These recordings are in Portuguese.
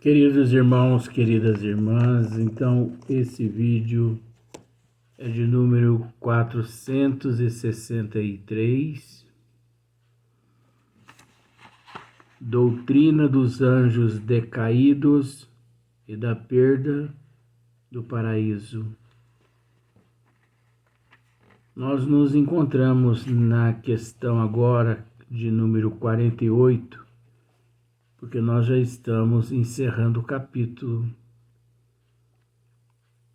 Queridos irmãos, queridas irmãs, então esse vídeo é de número 463, Doutrina dos Anjos Decaídos e da Perda do Paraíso. Nós nos encontramos na questão agora de número 48, porque nós já estamos encerrando o capítulo.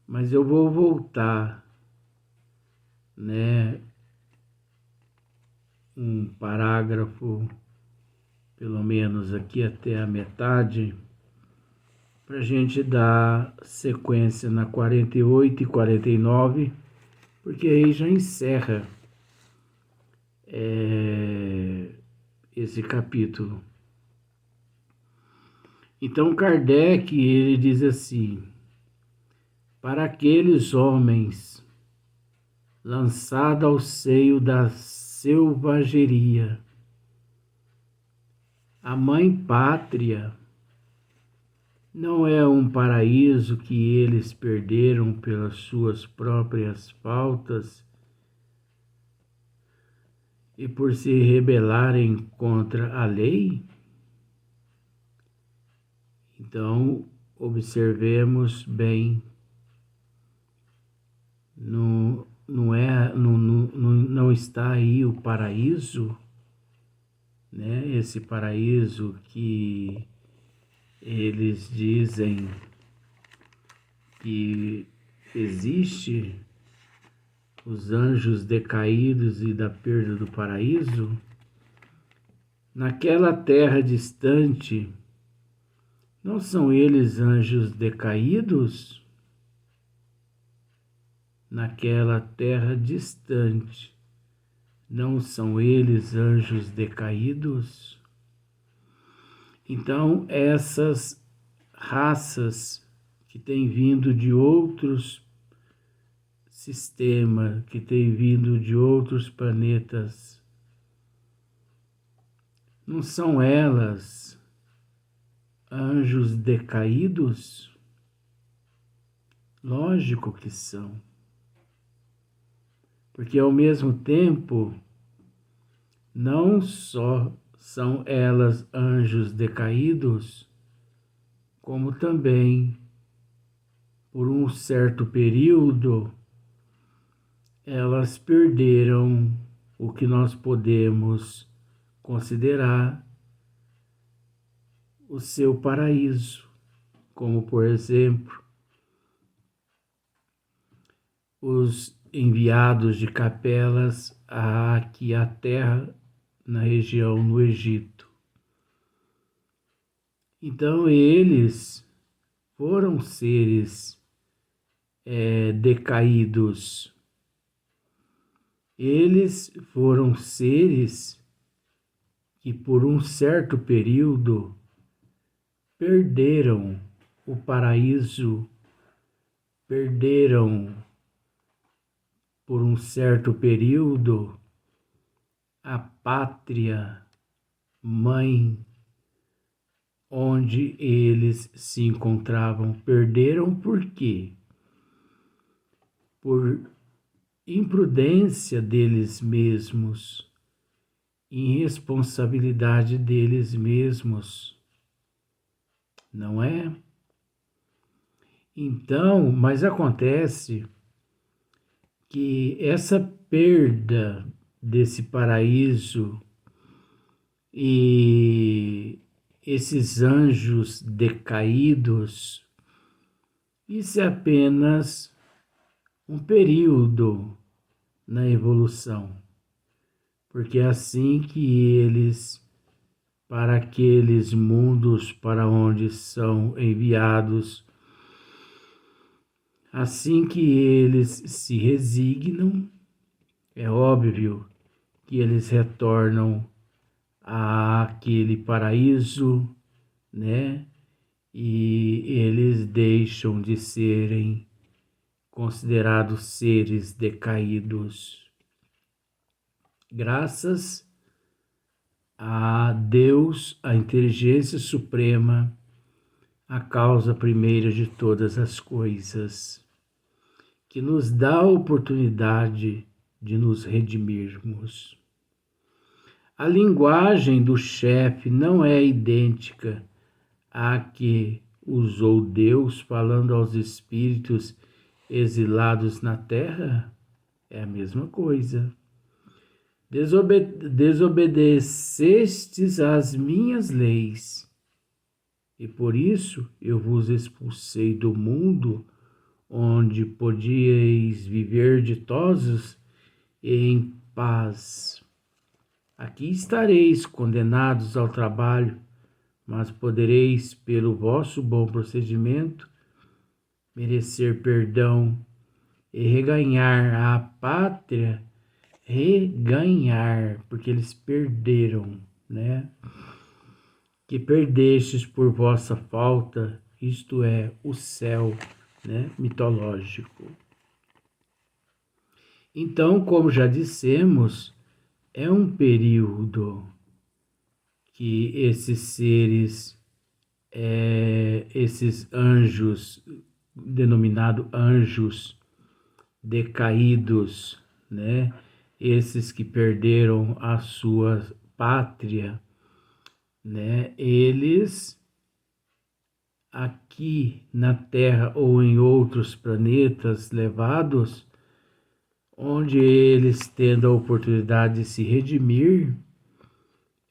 Mas eu vou voltar, um parágrafo, pelo menos aqui até a metade, para a gente dar sequência na 48 e 49, porque aí já encerra esse capítulo. Então Kardec, ele diz assim: para aqueles homens lançados ao seio da selvageria, a mãe pátria não é um paraíso que eles perderam pelas suas próprias faltas e por se rebelarem contra a lei? Então, observemos bem, não está aí o paraíso, esse paraíso que eles dizem que existe, os anjos decaídos e da perda do paraíso. Naquela terra distante, não são eles anjos decaídos? Naquela terra distante, não são eles anjos decaídos? Então, essas raças que têm vindo de outros sistemas, que têm vindo de outros planetas, não são elas anjos decaídos? Lógico que são. Porque ao mesmo tempo, não só são elas anjos decaídos, como também, por um certo período, elas perderam o que nós podemos considerar o seu paraíso, como, por exemplo, os enviados de Capelas aqui à Terra, na região no Egito. Então eles foram seres decaídos. Eles foram seres que por um certo período perderam o paraíso, perderam por um certo período a pátria mãe onde eles se encontravam. Perderam por quê? Por imprudência deles mesmos, irresponsabilidade deles mesmos, não é? Então, mas acontece que essa perda desse paraíso e esses anjos decaídos, isso é apenas um período na evolução, porque é assim que eles, para aqueles mundos para onde são enviados, assim que eles se resignam, é óbvio que eles retornam àquele paraíso, e eles deixam de serem considerados seres decaídos. Graças a Deus, a inteligência suprema, a causa primeira de todas as coisas, que nos dá a oportunidade de nos redimirmos. A linguagem do chefe não é idêntica à que usou Deus falando aos espíritos exilados na terra? É a mesma coisa. Desobedecestes às minhas leis, e por isso eu vos expulsei do mundo, onde podíeis viver ditosos e em paz. Aqui estareis condenados ao trabalho, mas podereis, pelo vosso bom procedimento, merecer perdão e reganhar a pátria, porque eles perderam, né? Que perdestes por vossa falta, isto é, o céu, né? Mitológico. Então, como já dissemos, é um período que esses seres, esses anjos, denominados anjos decaídos, né? Esses que perderam a sua pátria, né? Eles aqui na Terra ou em outros planetas levados, onde eles tendo a oportunidade de se redimir,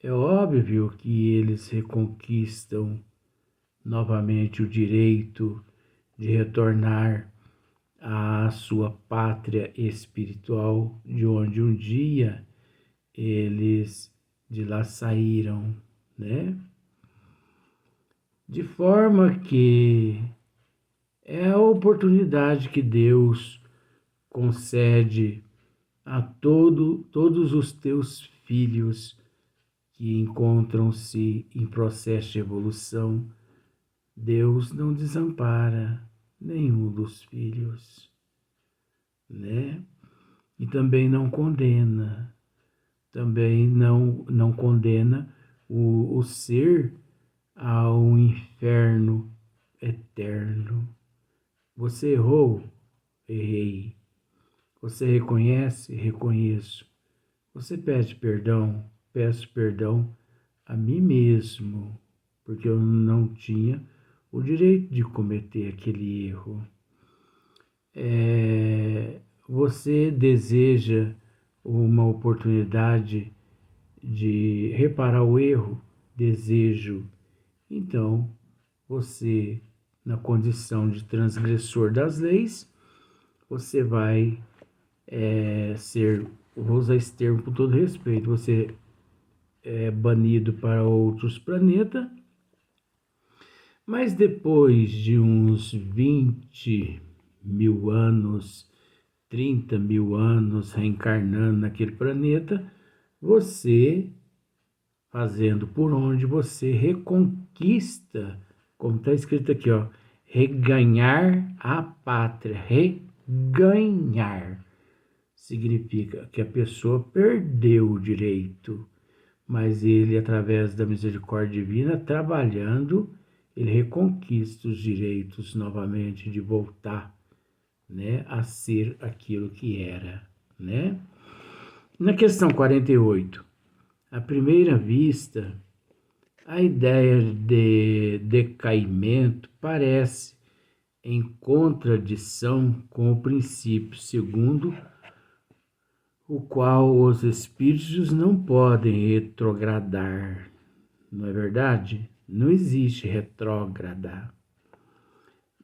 é óbvio que eles reconquistam novamente o direito de retornar à sua pátria espiritual, de onde um dia eles de lá saíram, né? De forma que é a oportunidade que Deus concede a todos os teus filhos que encontram-se em processo de evolução. Deus não desampara nenhum dos filhos, né? E também não condena, também não condena o ser ao inferno eterno. Você errou? Errei. Você reconhece? Reconheço. Você pede perdão? Peço perdão a mim mesmo, porque eu não tinha o direito de cometer aquele erro. Você deseja uma oportunidade de reparar o erro? Desejo. Então, você, na condição de transgressor das leis, você vai vou usar esse termo com todo respeito, você é banido para outros planetas, mas depois de uns 20 mil anos, 30 mil anos reencarnando naquele planeta, você, fazendo por onde, você reconquista, como está escrito aqui, ó, reganhar a pátria, reganhar. Significa que a pessoa perdeu o direito, mas ele, através da misericórdia divina, trabalhando, ele reconquista os direitos novamente de voltar, né, a ser aquilo que era, né? Na questão 48, à primeira vista, a ideia de decaimento parece em contradição com o princípio segundo o qual os espíritos não podem retrogradar. Não é verdade? Não existe retrógrada.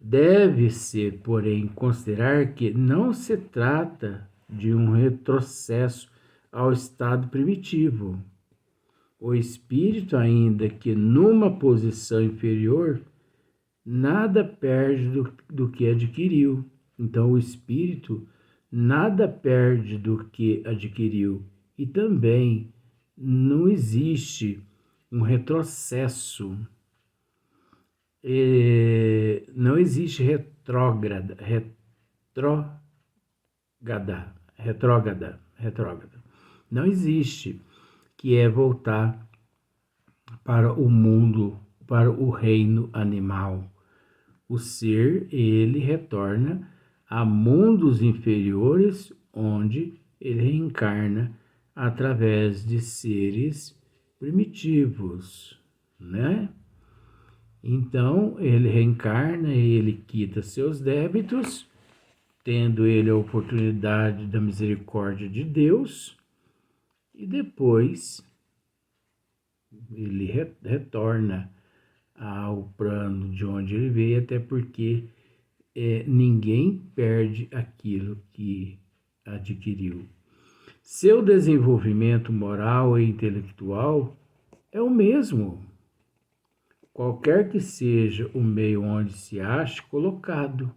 Deve-se, porém, considerar que não se trata de um retrocesso ao estado primitivo. O espírito, ainda que numa posição inferior, nada perde do que adquiriu. Então, o espírito nada perde do que adquiriu. E também não existe um retrocesso. Não existe retrógrada. Não existe, que é voltar para o mundo para o reino animal. O ser, ele retorna a mundos inferiores, onde ele reencarna através de seres primitivos, né? Então, ele reencarna e ele quita seus débitos, tendo ele a oportunidade da misericórdia de Deus, e depois ele retorna ao plano de onde ele veio, até porque ninguém perde aquilo que adquiriu. Seu desenvolvimento moral e intelectual é o mesmo, qualquer que seja o meio onde se ache colocado.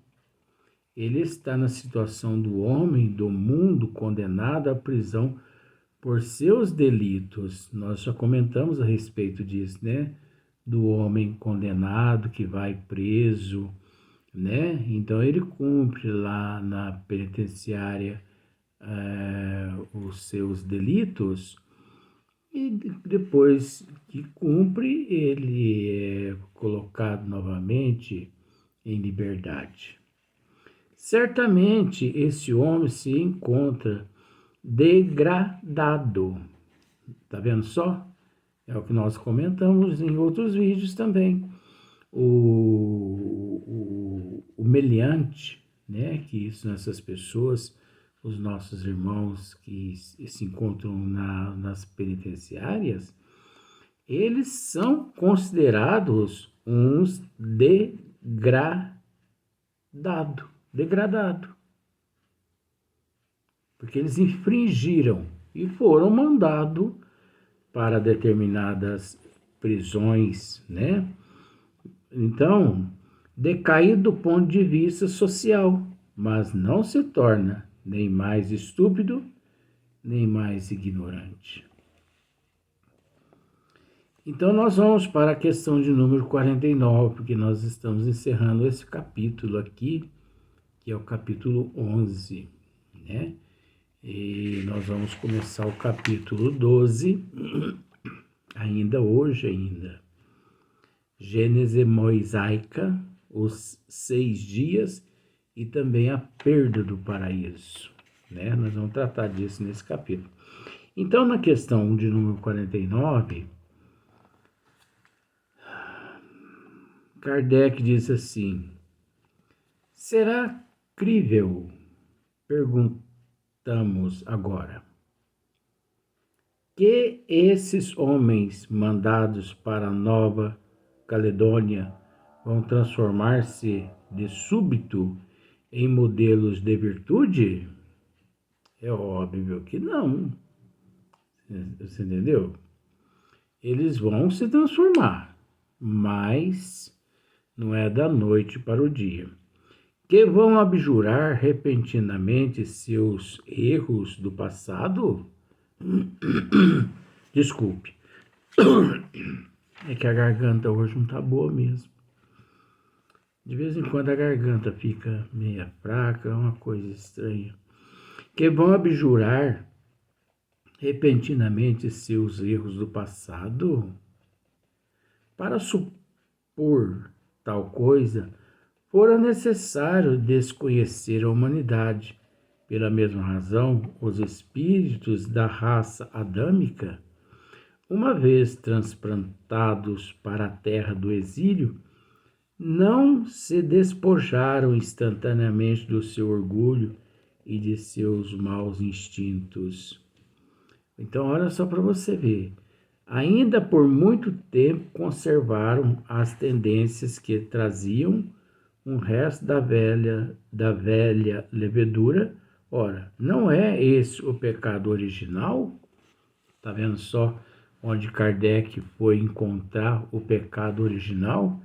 Ele está na situação do homem, do mundo, condenado à prisão por seus delitos. Nós já comentamos a respeito disso, né? Do homem condenado que vai preso, né? Então ele cumpre lá na penitenciária os seus delitos, e depois que cumpre, ele é colocado novamente em liberdade. Certamente esse homem se encontra degradado. Tá vendo só? É o que nós comentamos em outros vídeos também. O meliante, né? Que são essas pessoas, os nossos irmãos que se encontram nas penitenciárias, eles são considerados uns degradado, porque eles infringiram e foram mandados para determinadas prisões, né? Então, decaído do ponto de vista social, mas não se torna nem mais estúpido, nem mais ignorante. Então, nós vamos para a questão de número 49, porque nós estamos encerrando esse capítulo aqui, que é o capítulo 11, né? E nós vamos começar o capítulo 12, ainda hoje. Gênese mosaica, os 6 dias e também a perda do paraíso, né? Nós vamos tratar disso nesse capítulo. Então, na questão de número 49, Kardec diz assim: será crível, perguntamos agora, que esses homens mandados para a Nova Caledônia vão transformar-se de súbito em modelos de virtude? É óbvio que não. Você entendeu? Eles vão se transformar, mas não é da noite para o dia. Que vão abjurar repentinamente seus erros do passado? Desculpe. É que a garganta hoje não tá boa mesmo. De vez em quando a garganta fica meia fraca, é uma coisa estranha. Que vão abjurar repentinamente seus erros do passado? Para supor tal coisa, fora necessário desconhecer a humanidade. Pela mesma razão, os espíritos da raça adâmica, uma vez transplantados para a terra do exílio, não se despojaram instantaneamente do seu orgulho e de seus maus instintos. Então, olha só para você ver. Ainda por muito tempo conservaram as tendências que traziam um resto da velha levedura. Ora, não é esse o pecado original? Tá vendo só onde Kardec foi encontrar o pecado original?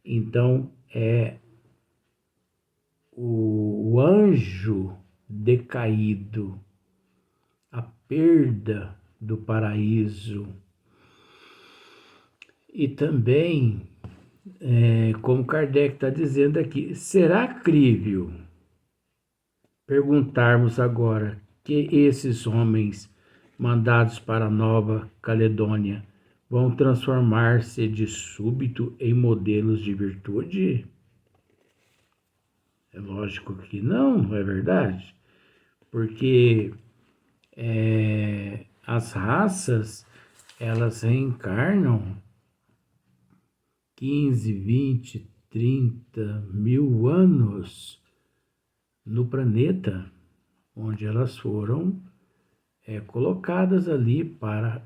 Então, é o anjo decaído, a perda do paraíso. E também, como Kardec está dizendo aqui, será crível perguntarmos agora que esses homens mandados para a Nova Caledônia vão transformar-se de súbito em modelos de virtude? É lógico que não é verdade? Porque as raças, elas reencarnam 15, 20, 30 mil anos no planeta, onde elas foram colocadas ali para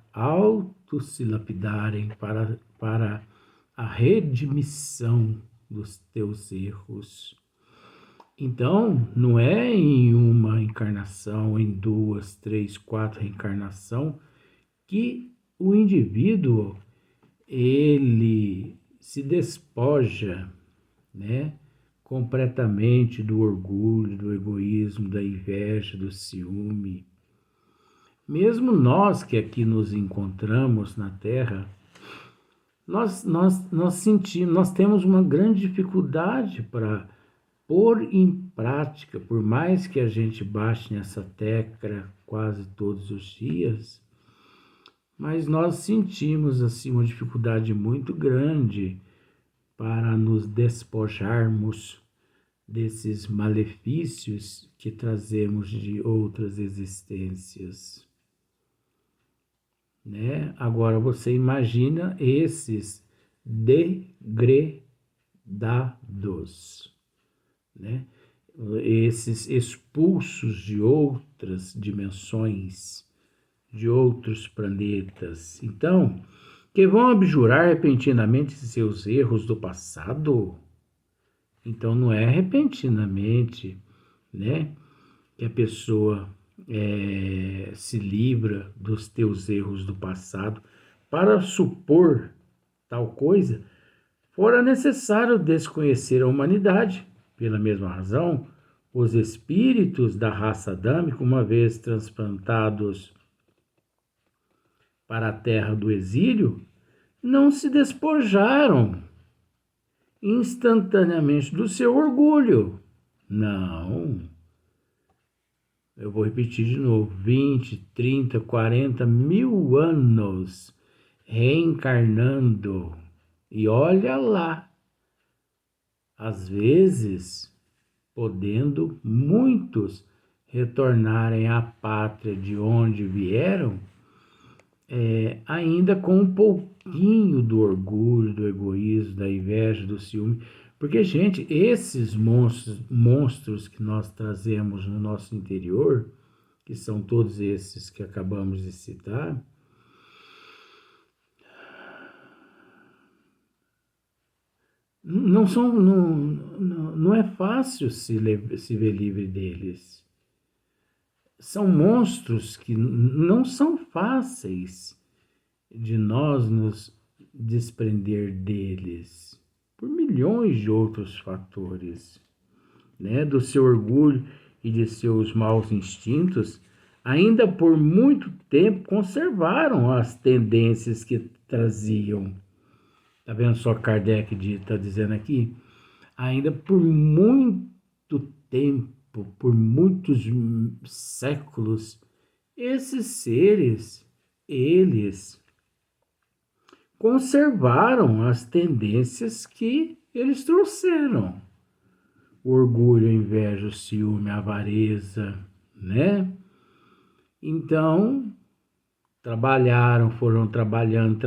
se lapidarem, para a redimissão dos teus erros. Então, não é em uma encarnação, em duas, três, quatro reencarnação que o indivíduo ele se despoja, né, completamente do orgulho, do egoísmo, da inveja, do ciúme. Mesmo nós que aqui nos encontramos na Terra, nós sentimos, nós temos uma grande dificuldade para pôr em prática, por mais que a gente baixe nessa tecla quase todos os dias, mas nós sentimos assim uma dificuldade muito grande para nos despojarmos desses malefícios que trazemos de outras existências, né? Agora você imagina esses degredados, né? Esses expulsos de outras dimensões, de outros planetas. Então, que vão abjurar repentinamente seus erros do passado. Então, não é repentinamente, né, que a pessoa se livra dos teus erros do passado. Para supor tal coisa, fora necessário desconhecer a humanidade. Pela mesma razão, os espíritos da raça adâmica, uma vez transplantados para a terra do exílio, não se despojaram instantaneamente do seu orgulho. Não. Eu vou repetir de novo: 20, 30, 40 mil anos reencarnando. E olha lá, às vezes, podendo muitos retornarem à pátria de onde vieram, ainda com um pouquinho do orgulho, do egoísmo, da inveja, do ciúme. Porque, gente, esses monstros que nós trazemos no nosso interior, que são todos esses que acabamos de citar, não é fácil se ver livre deles. São monstros que não são fáceis de nós nos desprender deles, por milhões de outros fatores, né? Do seu orgulho e de seus maus instintos, ainda por muito tempo conservaram as tendências que traziam. Tá vendo só Kardec está dizendo aqui? Ainda por muito tempo, por muitos séculos, esses seres, eles conservaram as tendências que eles trouxeram. O orgulho, a inveja, o ciúme, a avareza, né? Então, trabalharam, foram trabalhando,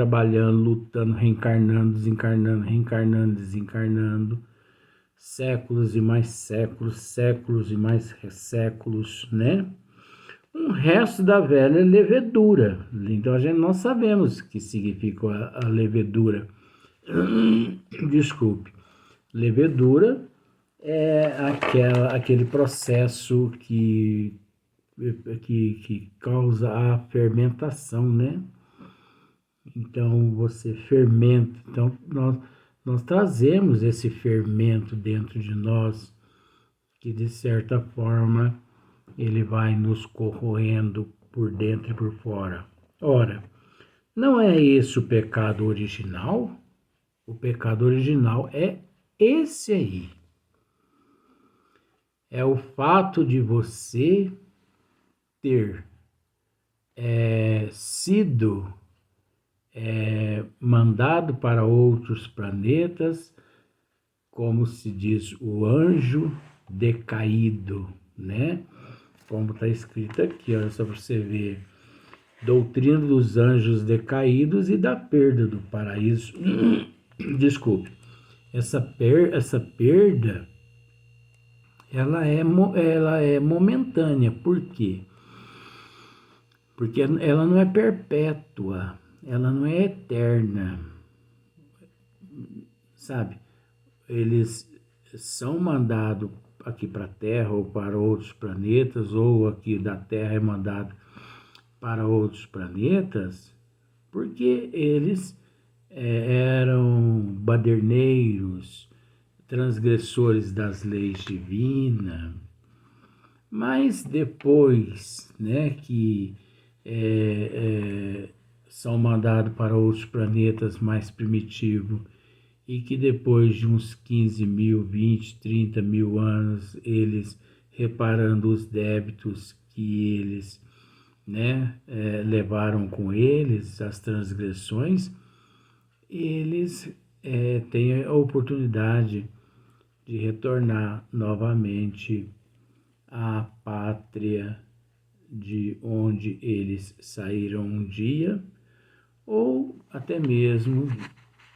lutando, reencarnando, desencarnando, reencarnando, desencarnando, séculos e mais séculos, séculos e mais séculos, né? Um resto da velha levedura. Então, nós sabemos o que significa a levedura. Desculpe. Levedura é aquele processo que causa a fermentação, né? Então, você fermenta. Então, nós trazemos esse fermento dentro de nós, que de certa forma ele vai nos corroendo por dentro e por fora. Ora, não é esse o pecado original? O pecado original é esse aí. É o fato de você ter sido mandado para outros planetas, como se diz, o anjo decaído, né? Como está escrito aqui, olha só para você ver. Doutrina dos anjos decaídos e da perda do paraíso. Desculpe. Essa perda, ela é momentânea. Por quê? Porque ela não é perpétua, ela não é eterna, sabe? Eles são mandados aqui para a Terra ou para outros planetas, ou aqui da Terra é mandado para outros planetas, porque eles eram baderneiros, transgressores das leis divinas, mas depois, né, que são mandados para outros planetas mais primitivos e que depois de uns 15 mil, 20, 30 mil anos, eles reparando os débitos que eles, né, levaram com eles, as transgressões, eles têm a oportunidade de retornar novamente à pátria de onde eles saíram um dia, ou até mesmo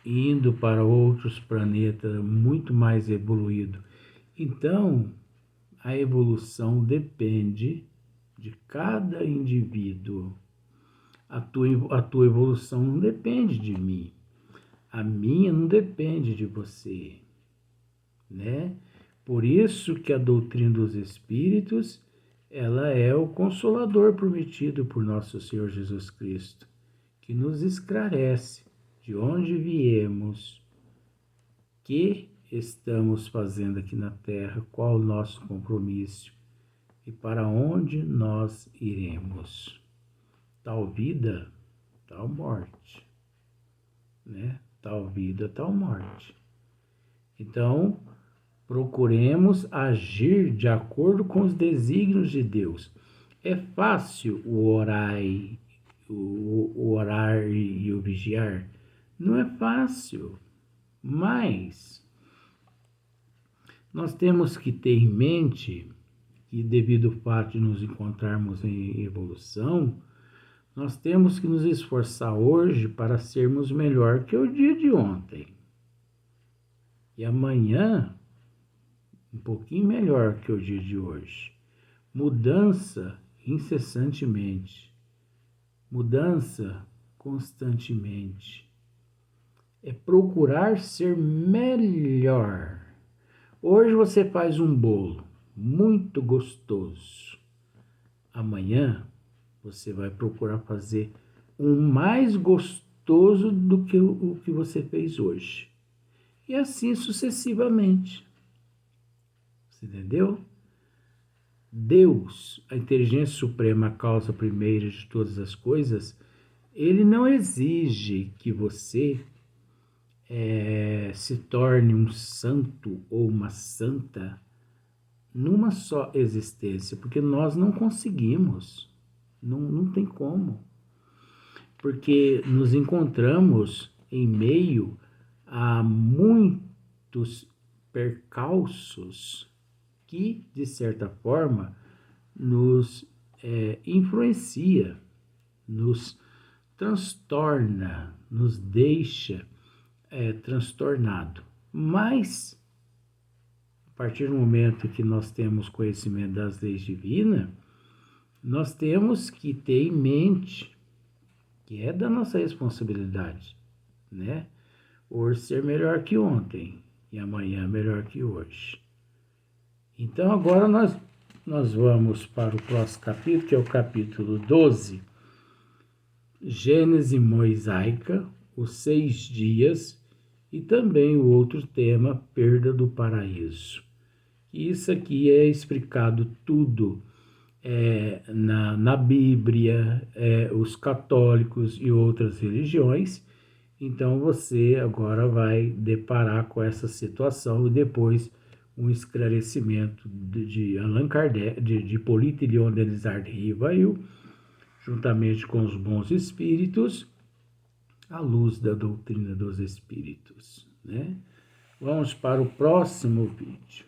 indo para outros planetas muito mais evoluídos. Então, a evolução depende de cada indivíduo. A tua evolução não depende de mim. A minha não depende de você, né? Por isso que a doutrina dos Espíritos, ela é o consolador prometido por nosso Senhor Jesus Cristo, que nos esclarece de onde viemos, que estamos fazendo aqui na Terra, qual o nosso compromisso e para onde nós iremos. Tal vida, tal morte, né? Tal vida, tal morte. Então, procuremos agir de acordo com os desígnios de Deus. É fácil o orar e o vigiar? Não é fácil, mas nós temos que ter em mente que, devido ao fato de nos encontrarmos em evolução, nós temos que nos esforçar hoje para sermos melhor que o dia de ontem. E amanhã, um pouquinho melhor que o dia de hoje. Mudança incessantemente. Mudança constantemente. É procurar ser melhor. Hoje você faz um bolo muito gostoso. Amanhã você vai procurar fazer um mais gostoso do que o que você fez hoje. E assim sucessivamente. Você entendeu? Deus, a inteligência suprema, a causa primeira de todas as coisas, ele não exige que você se torne um santo ou uma santa numa só existência, porque nós não conseguimos, não tem como. Porque nos encontramos em meio a muitos percalços que, de certa forma, nos influencia, nos transtorna, nos deixa transtornado. Mas, a partir do momento que nós temos conhecimento das leis divinas, nós temos que ter em mente que é da nossa responsabilidade, né? Hoje ser melhor que ontem e amanhã melhor que hoje. Então agora nós vamos para o próximo capítulo, que é o capítulo 12, Gênese mosaica, os 6 dias, e também o outro tema, perda do paraíso. Isso aqui é explicado tudo na Bíblia, os católicos e outras religiões. Então você agora vai deparar com essa situação e depois um esclarecimento de Allan Kardec, de Hippolyte Léon Denis Rivail, juntamente com os bons espíritos, à luz da doutrina dos espíritos, né? Vamos para o próximo vídeo.